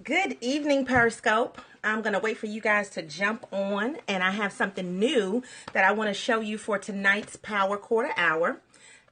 Good evening, Periscope. I'm going to wait for you guys to jump on, and I have something new that I want to show you for tonight's Power Quarter Hour.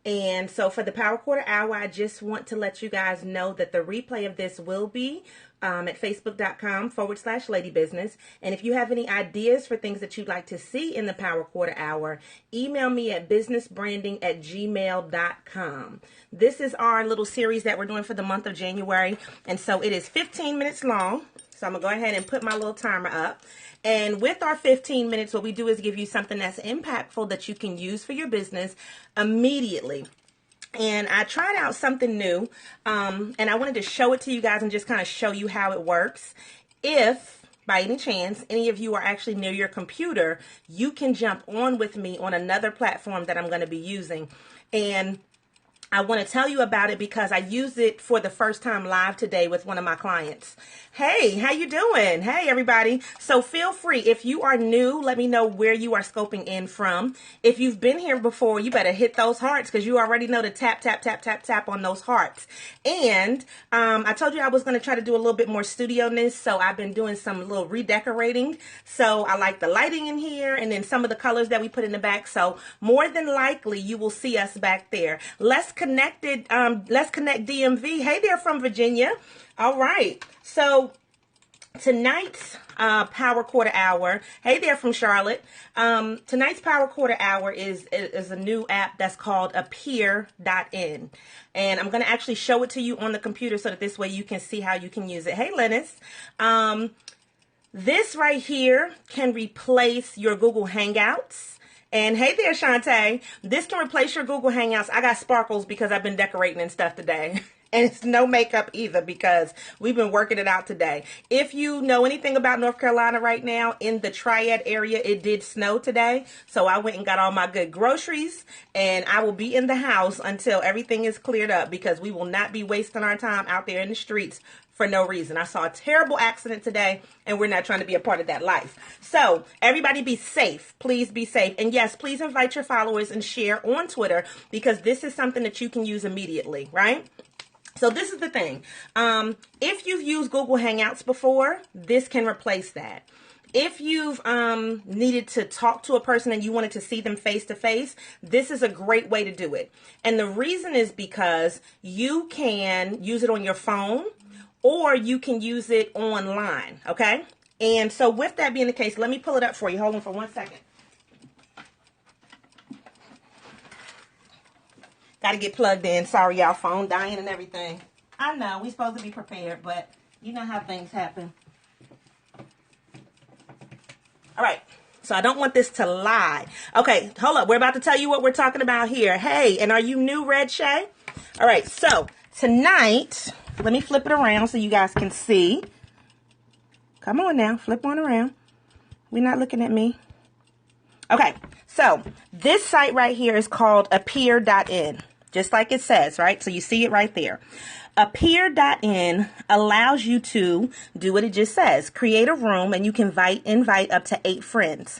And so for the Power Quarter Hour, I just want to let you guys know that the replay of this will be at facebook.com/ladybusiness. And if you have any ideas for things that you'd like to see in the Power Quarter Hour, email me at businessbranding@gmail.com. This is our little series that we're doing for the month of January. And so it is 15 minutes long. So I'm going to go ahead and put my little timer up. And with our 15 minutes, what we do is give you something that's impactful that you can use for your business immediately. And I tried out something new, and I wanted to show it to you guys and just kind of show you how it works. If, by any chance, any of you are actually near your computer, you can jump on with me on another platform that I'm going to be using. And I want to tell you about it because I used it for the first time live today with one of my clients. Hey, how you doing? Hey, everybody. So feel free. If you are new, let me know where you are scoping in from. If you've been here before, you better hit those hearts because you already know to tap, tap, tap, tap, tap on those hearts. And I told you I was going to try to do a little bit more studio-ness, so I've been doing some little redecorating. So I like the lighting in here and then some of the colors that we put in the back. So more than likely, you will see us back there. Let's connect DMV. Hey there from Virginia. All right. So tonight's Power Quarter Hour. Hey there from Charlotte. Tonight's Power Quarter Hour is a new app that's called Appear.in. And I'm going to actually show it to you on the computer so that this way you can see how you can use it. Hey, Lennis. This right here can replace your Google Hangouts. And hey there, Shantae. This can replace your Google Hangouts. I got sparkles because I've been decorating and stuff today. And it's no makeup either because we've been working it out today. If you know anything about North Carolina right now, in the Triad area, it did snow today. So I went and got all my good groceries, and I will be in the house until everything is cleared up because we will not be wasting our time out there in the streets for no reason. I saw a terrible accident today, and we're not trying to be a part of that life. So everybody be safe. Please be safe. And yes, please invite your followers and share on Twitter because this is something that you can use immediately, right? So this is the thing. If you've used Google Hangouts before, this can replace that. If you've needed to talk to a person and you wanted to see them face to face, this is a great way to do it. And the reason is because you can use it on your phone or you can use it online, okay? And so with that being the case, let me pull it up for you. Hold on for 1 second. Got to get plugged in. Sorry, y'all. Phone dying and everything. I know. We're supposed to be prepared, but you know how things happen. All right. So I don't want this to lie. Okay. Hold up. We're about to tell you what we're talking about here. Hey, and are you new, Red Shay? All right. So tonight, let me flip it around so you guys can see. Come on now. Flip on around. We're not looking at me. Okay. So this site right here is called Appear.in. Just like it says, right? So you see it right there. Appear.in allows you to do what it just says. Create a room and you can invite up to 8 friends.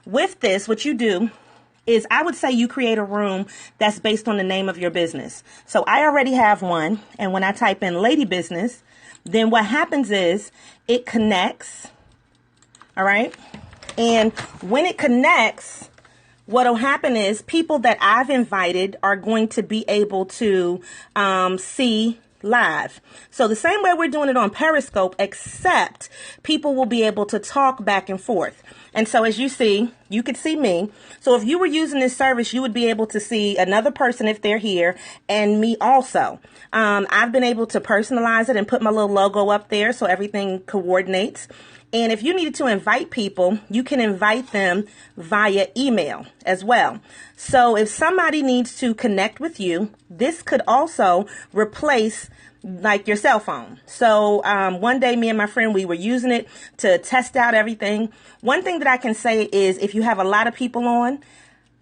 With this, what you do is I would say you create a room that's based on the name of your business. So I already have one. And when I type in Lady Business, then what happens is it connects. All right. And when it connects, what'll happen is people that I've invited are going to be able to see live. So the same way we're doing it on Periscope, except people will be able to talk back and forth. And so as you see, you could see me. So if you were using this service, you would be able to see another person if they're here and me also. I've been able to personalize it and put my little logo up there so everything coordinates. And if you needed to invite people, you can invite them via email as well. So if somebody needs to connect with you, this could also replace like your cell phone. So one day me and my friend, we were using it to test out everything. One thing that I can say is if you have a lot of people on,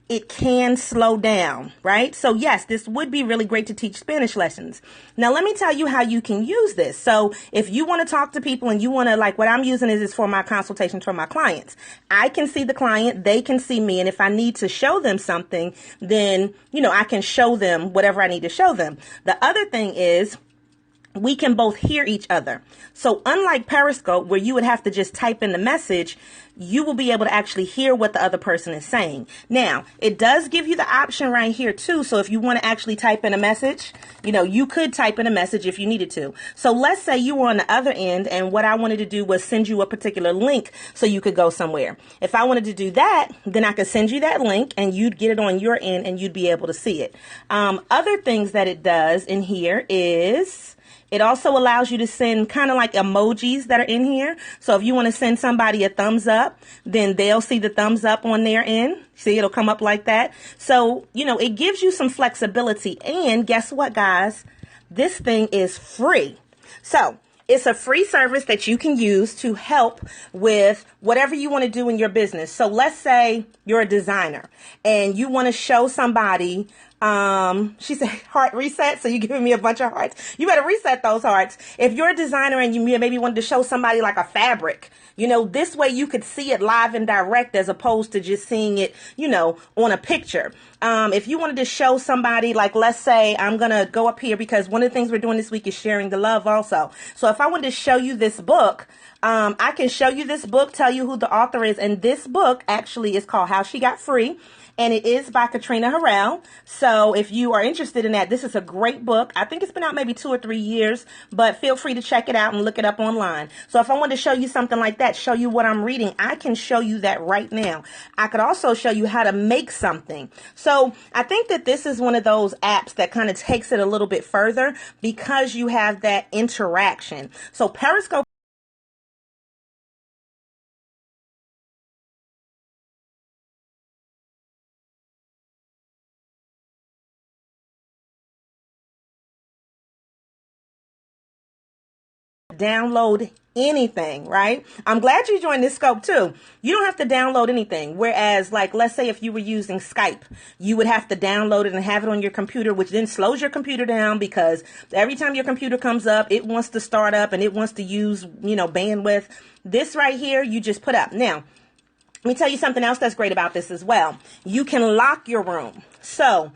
it can slow down, right? So yes, this would be really great to teach Spanish lessons. Now, let me tell you how you can use this. So if you want to talk to people and you want to, like what I'm using is for my consultations for my clients. I can see the client, they can see me. And if I need to show them something, then, I can show them whatever I need to show them. The other thing is, we can both hear each other. So unlike Periscope, where you would have to just type in the message, you will be able to actually hear what the other person is saying. Now, it does give you the option right here too. So if you want to actually type in a message, you could type in a message if you needed to. So let's say you were on the other end and what I wanted to do was send you a particular link so you could go somewhere. If I wanted to do that, then I could send you that link and you'd get it on your end and you'd be able to see it. Other things that it does in here is it also allows you to send kind of like emojis that are in here. So if you want to send somebody a thumbs up, then they'll see the thumbs up on their end. See, it'll come up like that. So, it gives you some flexibility. And guess what, guys? This thing is free. So it's a free service that you can use to help with whatever you want to do in your business. So let's say you're a designer and you want to show somebody, she said heart reset. So you're giving me a bunch of hearts. You better reset those hearts. If you're a designer and you maybe wanted to show somebody like a fabric, this way you could see it live and direct as opposed to just seeing it, on a picture. If you wanted to show somebody, like, let's say I'm going to go up here because one of the things we're doing this week is sharing the love also. So if I wanted to show you this book, I can show you this book, tell you who the author is. And this book actually is called How She Got Free. And it is by Katrina Harrell. So if you are interested in that, this is a great book. I think it's been out maybe 2 or 3 years, but feel free to check it out and look it up online. So if I wanted to show you something like that, show you what I'm reading, I can show you that right now. I could also show you how to make something. So I think that this is one of those apps that kind of takes it a little bit further because you have that interaction. So Periscope download anything, right? I'm glad you joined this scope too. You don't have to download anything. Whereas, like, let's say if you were using Skype, you would have to download it and have it on your computer, which then slows your computer down because every time your computer comes up, it wants to start up and it wants to use, bandwidth. This right here, you just put up. Now, let me tell you something else that's great about this as well. You can lock your room. So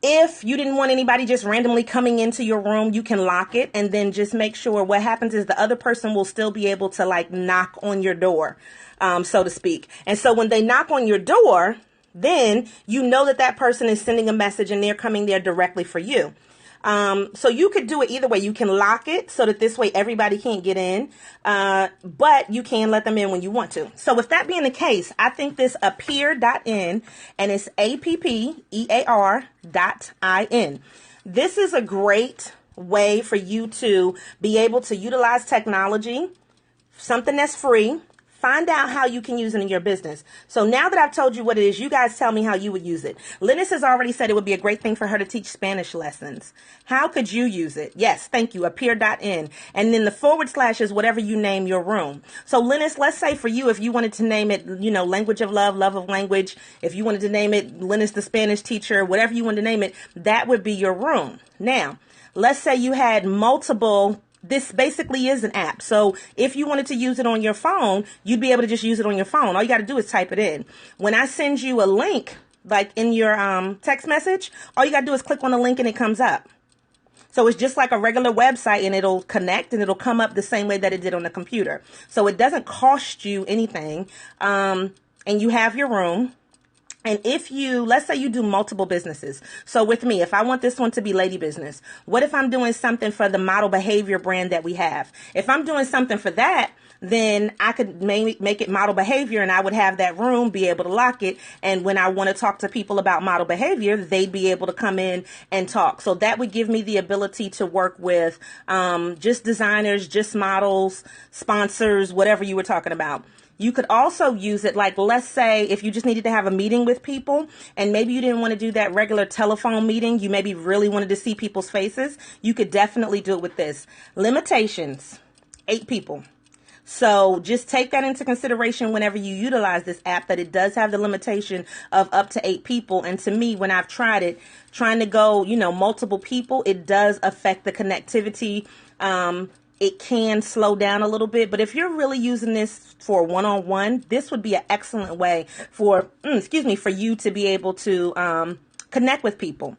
if you didn't want anybody just randomly coming into your room, you can lock it and then just make sure what happens is the other person will still be able to like knock on your door, so to speak. And so when they knock on your door, then you know that that person is sending a message and they're coming there directly for you. So you could do it either way. You can lock it so that this way everybody can't get in, but you can let them in when you want to. So with that being the case, I think this appear.in, and it's appear.in. This is a great way for you to be able to utilize technology, something that's free. Find out how you can use it in your business. So now that I've told you what it is, you guys tell me how you would use it. Linus has already said it would be a great thing for her to teach Spanish lessons. How could you use it? Yes, thank you. Appear.in. And then the / is whatever you name your room. So Linus, let's say for you, if you wanted to name it, language of love, love of language, if you wanted to name it Linus the Spanish teacher, whatever you wanted to name it, that would be your room. Now, let's say you had multiple. This basically is an app. So if you wanted to use it on your phone, you'd be able to just use it on your phone. All you got to do is type it in. When I send you a link, like in your text message, all you got to do is click on the link and it comes up. So it's just like a regular website and it'll connect and it'll come up the same way that it did on the computer. So it doesn't cost you anything. And you have your room. And if let's say you do multiple businesses. So with me, if I want this one to be lady business, what if I'm doing something for the model behavior brand that we have? If I'm doing something for that, then I could make it model behavior and I would have that room, be able to lock it. And when I want to talk to people about model behavior, they'd be able to come in and talk. So that would give me the ability to work with just designers, just models, sponsors, whatever you were talking about. You could also use it, like, let's say if you just needed to have a meeting with people and maybe you didn't want to do that regular telephone meeting, you maybe really wanted to see people's faces, you could definitely do it with this. Limitations, 8 people. So just take that into consideration whenever you utilize this app, that it does have the limitation of up to 8 people. And to me, when I've tried it, trying to go, multiple people, it does affect the connectivity. It can slow down a little bit, but if you're really using this for one-on-one, this would be an excellent way for you to be able to connect with people.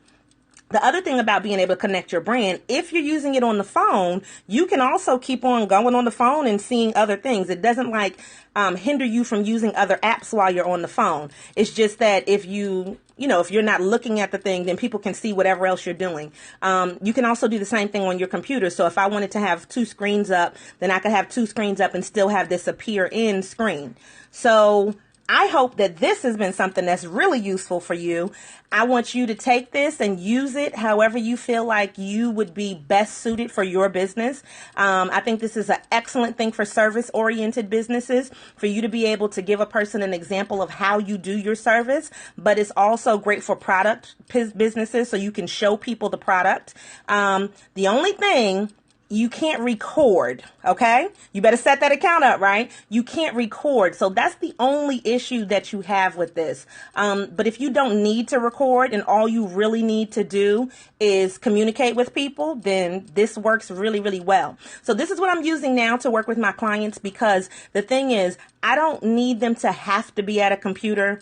The other thing about being able to connect your brand, if you're using it on the phone, you can also keep on going on the phone and seeing other things. It doesn't like hinder you from using other apps while you're on the phone. It's just that if if you're not looking at the thing, then people can see whatever else you're doing. You can also do the same thing on your computer. So if I wanted to have two screens up, then I could have two screens up and still have this appear in screen. So I hope that this has been something that's really useful for you. I want you to take this and use it however you feel like you would be best suited for your business. I think this is an excellent thing for service-oriented businesses, for you to be able to give a person an example of how you do your service, but it's also great for product businesses, so you can show people the product. The only thing, you can't record, okay? You better set that account up, right? You can't record. So that's the only issue that you have with this. But if you don't need to record and all you really need to do is communicate with people, then this works really, really well. So this is what I'm using now to work with my clients, because the thing is, I don't need them to have to be at a computer.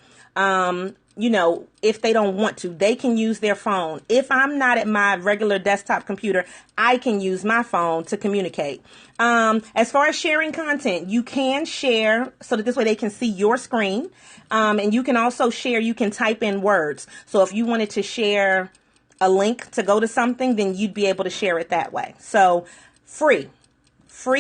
If they don't want to, they can use their phone. If I'm not at my regular desktop computer, I can use my phone to communicate. As far as sharing content, you can share so that this way they can see your screen. And you can also share, you can type in words. So if you wanted to share a link to go to something, then you'd be able to share it that way. So free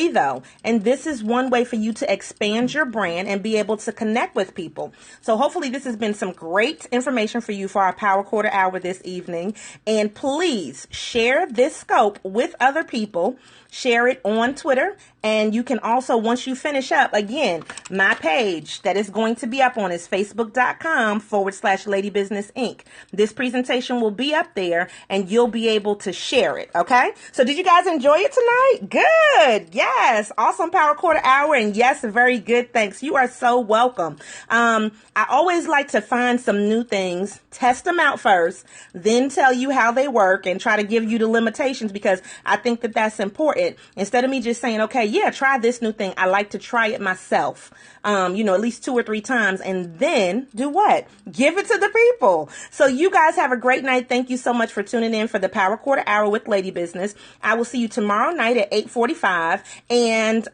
though. And this is one way for you to expand your brand and be able to connect with people. So hopefully this has been some great information for you for our Power Quarter Hour this evening. And please share this scope with other people. Share it on Twitter. And you can also, once you finish up, again, my page that is going to be up on is facebook.com/Lady Business Inc. This presentation will be up there and you'll be able to share it. Okay. So did you guys enjoy it tonight? Good. Yes. Awesome Power Quarter Hour. And yes, very good. Thanks. You are so welcome. I always like to find some new things, test them out first, then tell you how they work and try to give you the limitations, because I think that that's important. Instead of me just saying, okay, yeah, try this new thing, I like to try it myself, at least 2 or 3 times, and then do what? Give it to the people. So you guys have a great night. Thank you so much for tuning in for the Power Quarter Hour with Lady Business. I will see you tomorrow night at 8:45, and,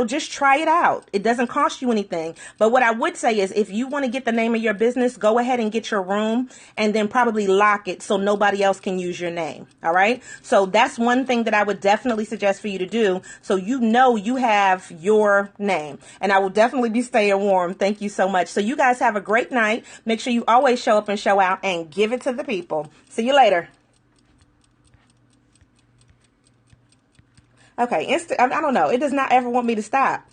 just try it out. It doesn't cost you anything. But what I would say is, if you want to get the name of your business, go ahead and get your room and then probably lock it so nobody else can use your name. All right. So that's one thing that I would definitely suggest for you to do, so you have your name. And I will definitely be staying warm. Thank you so much. So you guys have a great night. Make sure you always show up and show out and give it to the people. See you later. Okay. I don't know. It does not ever want me to stop.